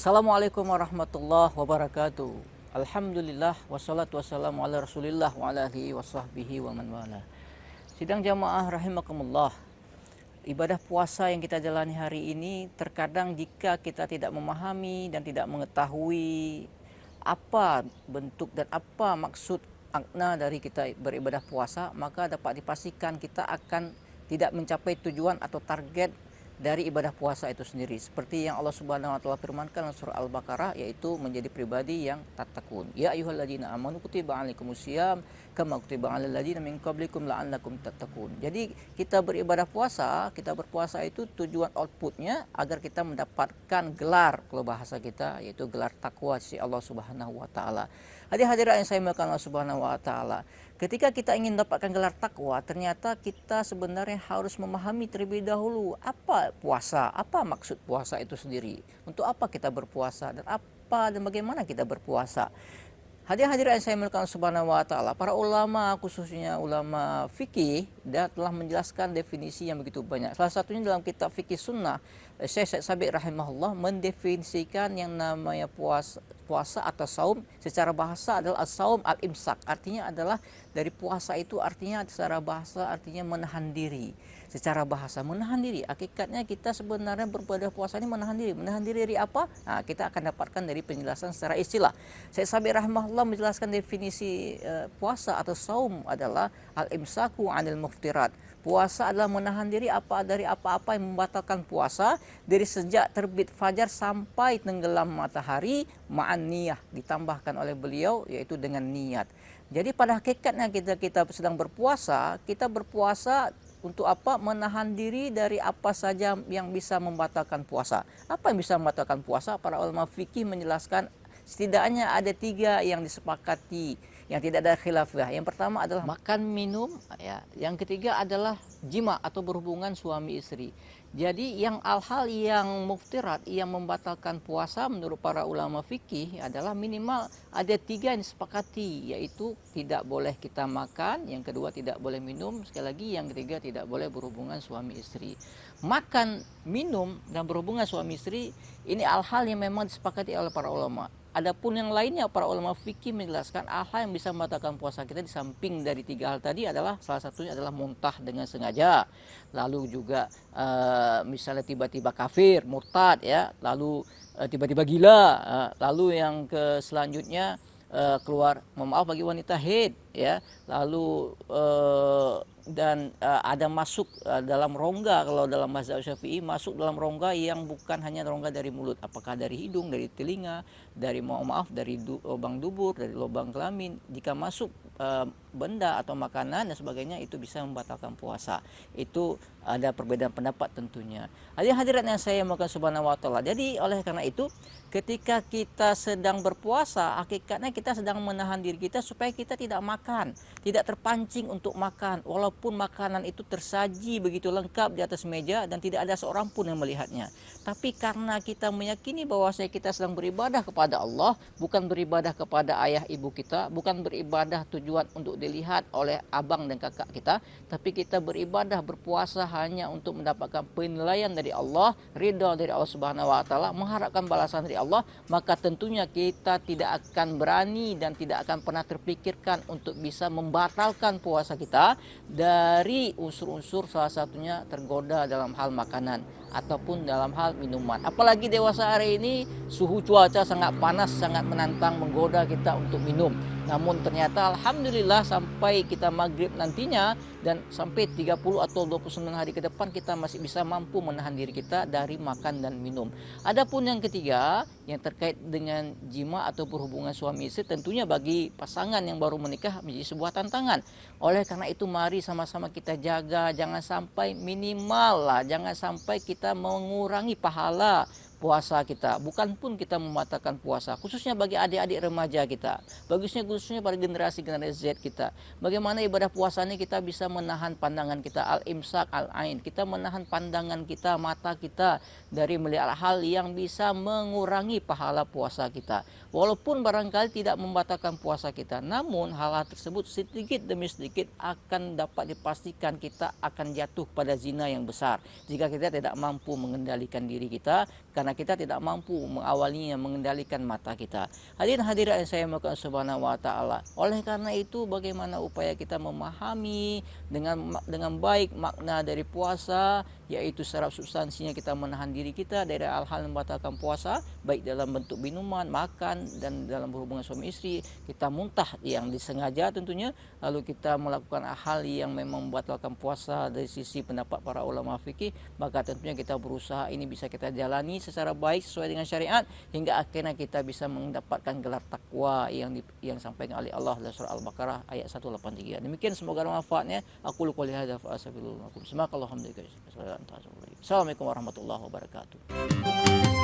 Assalamualaikum warahmatullahi wabarakatuh. Alhamdulillah wassalatu wassalamu ala Rasulillah wa ala alihi wasahbihi wa man wala. Sidang jamaah rahimakumullah. Ibadah puasa yang kita jalani hari ini terkadang jika kita tidak memahami dan tidak mengetahui apa bentuk dan apa maksud makna dari kita beribadah puasa, maka dapat dipastikan kita akan tidak mencapai tujuan atau target dari ibadah puasa itu sendiri. Seperti yang Allah Subhanahu wa taala firmankan dalam surah Al-Baqarah, yaitu menjadi pribadi yang tattaqun. Ya ayyuhalladzina amanu kutiba alaikumusiyam kama kutiba alal ladzina min qablikum la'allakum tattaqun. Jadi kita beribadah puasa, kita berpuasa itu tujuan outputnya agar kita mendapatkan gelar, kalau bahasa kita yaitu gelar takwa si Allah Subhanahu wa taala. Hadirin yang saya muliakan Allah Subhanahu wa taala. Ketika kita ingin mendapatkan gelar takwa, ternyata kita sebenarnya harus memahami terlebih dahulu apa puasa, apa maksud puasa itu sendiri. Untuk apa kita berpuasa dan apa dan bagaimana kita berpuasa. Hadirin yang saya muliakan Subhanahu wa taala, para ulama khususnya ulama fikih telah menjelaskan definisi yang begitu banyak. Salah satunya dalam kitab Fikih Sunnah, Syekh Sabiq rahimahullah mendefinisikan yang namanya puasa atau saum secara bahasa adalah as-saum al-imsak. Artinya adalah dari puasa itu artinya secara bahasa artinya menahan diri. Secara bahasa menahan diri, hakikatnya kita sebenarnya beribadah puasa ini menahan diri. Menahan diri dari apa? Nah, kita akan dapatkan dari penjelasan secara istilah. Syekh Sabiq rahimahullah menjelaskan definisi puasa atau saum adalah al-imsaku 'anil muftirat. Puasa adalah menahan diri dari apa-apa yang membatalkan puasa dari sejak terbit fajar sampai tenggelam matahari ma'an niyah, ditambahkan oleh beliau yaitu dengan niat. Jadi pada hakikatnya kita sedang berpuasa, kita berpuasa untuk apa? Menahan diri dari apa saja yang bisa membatalkan puasa. Apa yang bisa membatalkan puasa? Para ulama fikih menjelaskan setidaknya ada 3 yang disepakati, yang tidak ada khilafah. Yang pertama adalah makan minum, ya. Yang ketiga adalah jima atau berhubungan suami istri. Jadi yang hal-hal yang muftirat, yang membatalkan puasa menurut para ulama fikih adalah minimal ada 3 yang disepakati, yaitu tidak boleh kita makan, yang kedua tidak boleh minum, sekali lagi yang ketiga tidak boleh berhubungan suami istri. Makan, minum, dan berhubungan suami istri ini hal-hal yang memang disepakati oleh para ulama. Adapun yang lainnya para ulama fikih menjelaskan hal yang bisa membatalkan puasa kita di samping dari 3 hal tadi adalah salah satunya adalah muntah dengan sengaja, lalu juga misalnya tiba-tiba kafir, murtad, ya, lalu tiba-tiba gila, lalu yang selanjutnya keluar, maaf bagi wanita haid, ya, lalu dan ada masuk dalam rongga, kalau dalam mazhab Syafi'i masuk dalam rongga yang bukan hanya rongga dari mulut, apakah dari hidung, dari telinga, dari dari lubang dubur, dari lubang kelamin. Jika masuk benda atau makanan dan sebagainya itu bisa membatalkan puasa. Itu ada perbedaan pendapat tentunya. Hadirin yang saya muliakan Subhanahu wa taala. Jadi oleh karena itu ketika kita sedang berpuasa, hakikatnya kita sedang menahan diri kita supaya kita tidak makan, tidak terpancing untuk makan, walaupun makanan itu tersaji begitu lengkap di atas meja dan tidak ada seorang pun yang melihatnya. Tapi karena kita meyakini bahwa kita sedang beribadah kepada Allah, bukan beribadah kepada ayah ibu kita, bukan beribadah tujuan untuk dilihat oleh abang dan kakak kita, tapi kita beribadah berpuasa hanya untuk mendapatkan penilaian dari Allah, ridha dari Allah Subhanahu wa taala, mengharapkan balasan dari Allah, maka tentunya kita tidak akan berani dan tidak akan pernah terpikirkan untuk bisa membatalkan puasa kita dari unsur-unsur salah satunya tergoda dalam hal makanan ataupun dalam hal minuman. Apalagi dewasa hari ini suhu cuaca sangat panas, sangat menantang, menggoda kita untuk minum. Namun ternyata alhamdulillah sampai kita maghrib nantinya dan sampai 30 atau 29 hari ke depan kita masih bisa mampu menahan diri kita dari makan dan minum. Adapun yang ketiga yang terkait dengan jima atau berhubungan suami istri, tentunya bagi pasangan yang baru menikah menjadi sebuah tantangan. Oleh karena itu mari sama-sama kita jaga, jangan sampai minimal lah, jangan sampai kita mengurangi pahala puasa kita, bukan pun kita membatalkan puasa, khususnya bagi adik-adik remaja kita, khususnya pada generasi Z kita. Bagaimana ibadah puasa ini kita bisa menahan pandangan kita, al-imsak al-ain, kita menahan pandangan kita, mata kita dari melihat hal yang bisa mengurangi pahala puasa kita. Walaupun barangkali tidak membatalkan puasa kita, namun hal-hal tersebut sedikit demi sedikit akan dapat dipastikan kita akan jatuh pada zina yang besar jika kita tidak mampu mengendalikan diri kita. Karena karena kita tidak mampu mengawalinya, mengendalikan mata kita. Hadirin hadirat yang saya muliakan subhanahu wa ta'ala. Oleh karena itu, bagaimana upaya kita memahami dengan baik makna dari puasa, yaitu secara substansinya kita menahan diri kita dari hal-hal yang membatalkan puasa, baik dalam bentuk minuman, makan, dan dalam berhubungan suami istri, kita muntah yang disengaja tentunya, lalu kita melakukan hal yang memang membatalkan puasa dari sisi pendapat para ulama fikih, maka tentunya kita berusaha ini bisa kita jalani secara baik sesuai dengan syariat hingga akhirnya kita bisa mendapatkan gelar takwa yang disampaikan oleh Allah dalam surah Al-Baqarah ayat 183. Demikian, semoga manfaatnya. Aku qouli hadza fa astaghfirullakum. Assalamualaikum warahmatullahi wabarakatuh.